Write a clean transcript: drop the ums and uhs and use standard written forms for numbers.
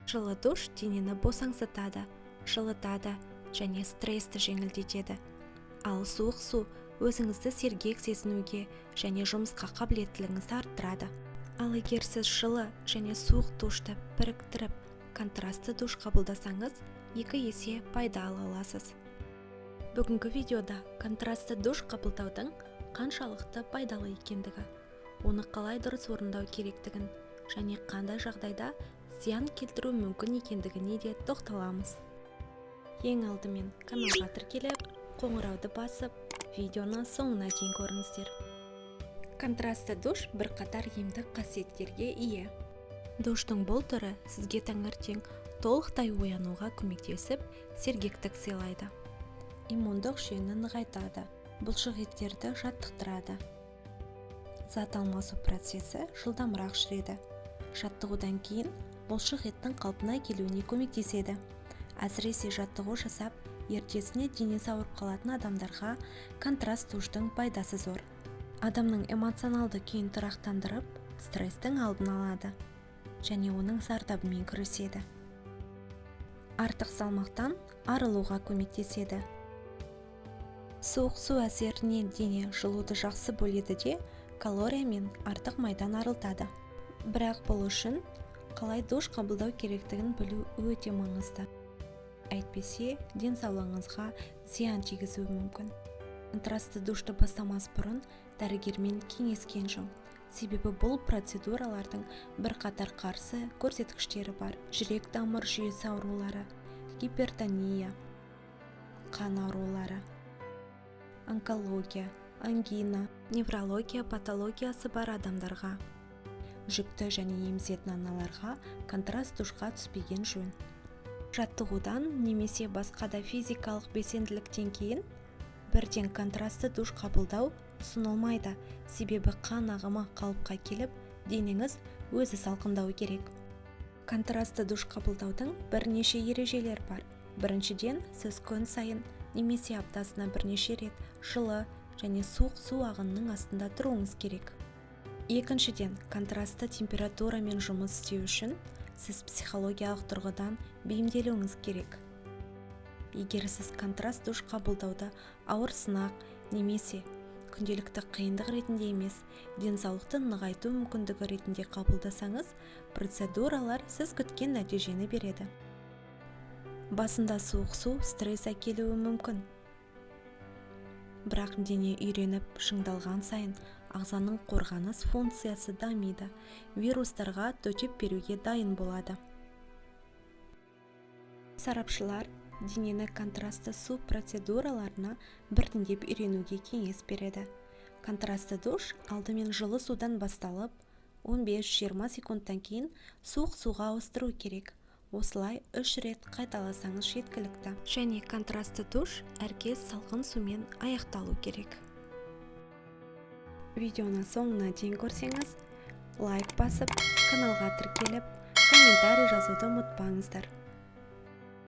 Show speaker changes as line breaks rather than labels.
Жылы душ денені босаңсытады, жылытады және стрессті жеңілдетеді. Ал суық су өзіңізді сергек сезінуге және жұмысқа қабілеттілігіңізді арттырады. Ал егер сіз жылы және суық душты біріктіріп, контрастты душ қабылдасаңыз, 2 есе пайда ала аласыз. Бүгінгі видеода контрастты душ қабылдаудың қаншалықты пайдалы екендігі, оны қалай дұрыс орындау керектігін және қандай жағдайда зиян келтіру мүмкін екендігіне де тоқталамыз. Ең алдымен каналға тіркеліп, қоңырауды басып, видеоны соңына дейін көріңіздер. Контрастты душ бірқатар емдік қасиеттерге ие. Душтың бұл түрі сізге таңертең толықтай оянуға көмектесіп, сергектік сыйлайды. Иммундық жүйені нығайтады, бұлшықеттерді жаттықтырады. Зат алмасу процесі жылдамырақ жүреді. Жаттығудан кейін бұлшықеттің қалпына келуіне көмектеседі. Әсіресе жаттығу жасап, ертесіне денесі ауырып қалатын адамдарға контраст душтың пайдасы зор. Адамның эмоционалды күйін тұрақтандырып, стресстің алдын алады және оның зардабымен күреседі. Артық салмақтан арылуға көмектеседі. Суық су әсерінен дене жылуды жақсы бөледі де, калория мен артық майдан арылтады. Бірақ бұл үшін қалай душ қабылдау керектігін білу өте маңызды. Әйтпесе, денсаулығыңызға зиян тигізуі мүмкін. Контрастты душты бастамас бұрын дәрігермен кеңескен жөн. Себебі бұл процедуралардың бірқатар қарсы көрсеткіштері бар. Жүрек тамыр жүйесі аурулары, гипертония, қан аурулары, онкология, ангина, неврология патологиясы бар адамдарға, жүкті және емізетін аналарға контраст душқа түспеген жөн. Жаттығудан немесе басқа да физикалық белсенділіктен кейін бірден контрастты душ қабылдау ұсынылмайды, себебі қан ағымы қалыпқа келіп, денеңіз өзі салқындауы керек. Контрастты душ қабылдаудың бірнеше ережелер бар. Біріншіден, сіз күн сайын немесе аптасына бірнеше рет жылы және суық су ағынының астында тұруыңыз керек. Екіншіден, контрастты температурамен жұмыс істеу үшін сіз психологиялық тұрғыдан бейімделуіңіз керек. Егер сіз контраст душ қабылдауды ауыр сынақ немесе күнделікті қиындық ретінде емес, денсаулықты нығайту мүмкіндігі ретінде қабылдасаңыз, процедуралар сіз күткен нәтижені береді. Басында суық су стресс әкелуі мүмкін. Бірақ дене үйреніп шыңдалған сайын ағзаның қорғаныс функциясы дамиды, вирустарға төтеп беруге дайын болады. Сарапшылар денені контрастты су процедураларына біртіндеп үйренуге кеңес береді. Контрастты душ алдымен жылы судан басталып, 15-20 секундтан кейін суық суға ауыстыру керек. Осылай 3 рет қайталасаңыз жеткілікті. Және контрастты душ әркез салқын сумен аяқталу керек. Видеоны соңына дейін көрсеңіз, лайк басып, каналға тіркеліп, комментарий жазуды ұмытпаңыздар.